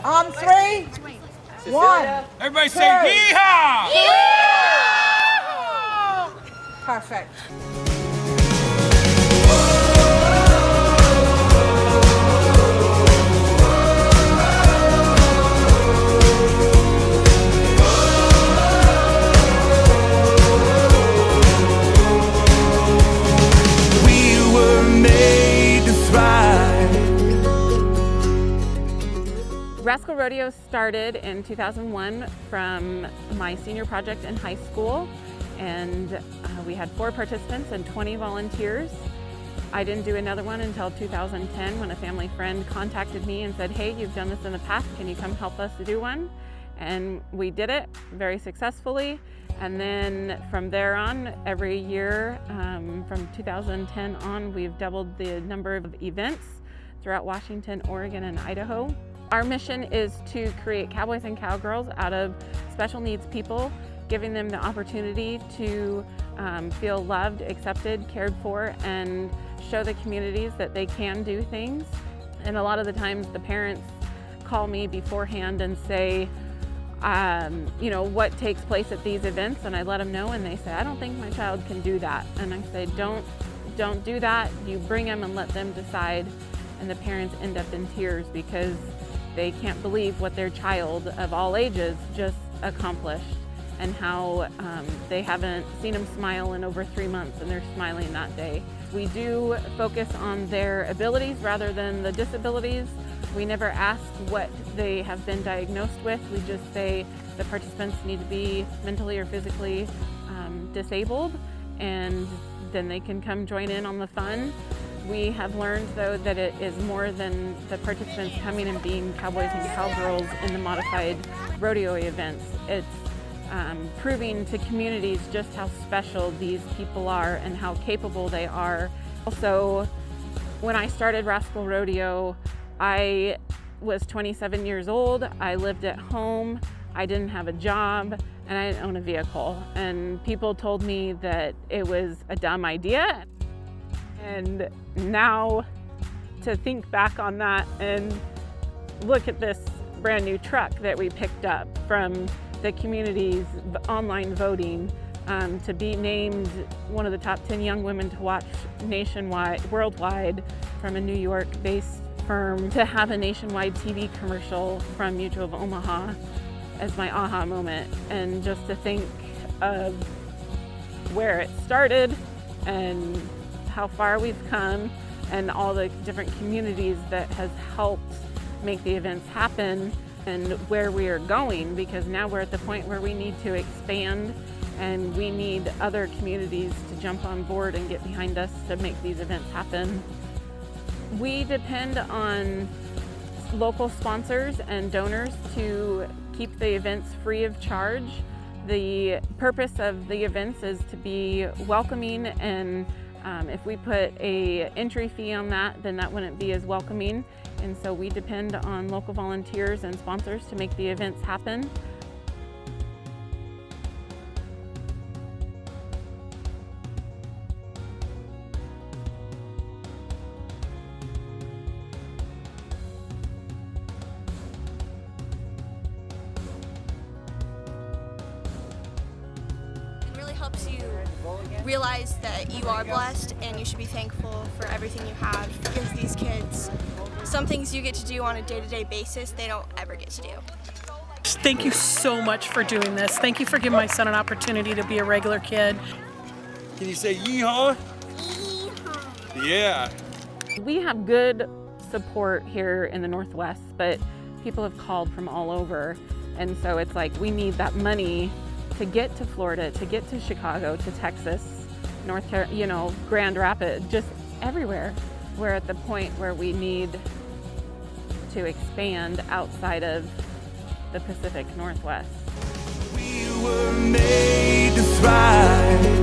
On three. One. Everybody say yeehaw! Yeehaw! Perfect. Rascal Rodeo started in 2001 from my senior project in high school, and we had 4 participants and 20 volunteers. I didn't do another one until 2010 when a family friend contacted me and said, hey, you've done this in the past, can you come help us do one? And we did it very successfully. And then from there on, every year from 2010 on, we've doubled the number of events throughout Washington, Oregon, and Idaho. Our mission is to create cowboys and cowgirls out of special needs people, giving them the opportunity to feel loved, accepted, cared for, and show the communities that they can do things. And a lot of the times the parents call me beforehand and say, you know, what takes place at these events, and I let them know, and they say, I don't think my child can do that. And I say, don't do that. You bring them and let them decide. And the parents end up in tears because they can't believe what their child of all ages just accomplished, and how they haven't seen them smile in over 3 months, and they're smiling that day. We do focus on their abilities rather than the disabilities. We never ask what they have been diagnosed with. We just say the participants need to be mentally or physically disabled, and then they can come join in on the fun. We have learned, though, that it is more than the participants coming and being cowboys and cowgirls in the modified rodeo events. It's proving to communities just how special these people are and how capable they are. Also, when I started Rascal Rodeo, I was 27 years old. I lived at home. I didn't have a job, and I didn't own a vehicle. And people told me that it was a dumb idea. And now to think back on that and look at this brand new truck that we picked up from the community's online voting, to be named one of the top 10 young women to watch worldwide from a New York-based firm, to have a nationwide TV commercial from Mutual of Omaha as my aha moment, and just to think of where it started and how far we've come, and all the different communities that has helped make the events happen, and where we are going, because now we're at the point where we need to expand, and we need other communities to jump on board and get behind us to make these events happen. We depend on local sponsors and donors to keep the events free of charge. The purpose of the events is to be welcoming, and if we put an entry fee on that, then that wouldn't be as welcoming. And so we depend on local volunteers and sponsors to make the events happen. Helps you realize that you are blessed, and you should be thankful for everything you have, because these kids, some things you get to do on a day-to-day basis they don't ever get to do. Thank you so much for doing this. Thank you for giving my son an opportunity to be a regular kid. Can you say yeehaw? Yeehaw. Yeah. We have good support here in the Northwest, but people have called from all over, and so it's like we need that money to get to Florida, to get to Chicago, to Texas, North Carolina, Grand Rapids, just everywhere. We're at the point where we need to expand outside of the Pacific Northwest. We were made to thrive.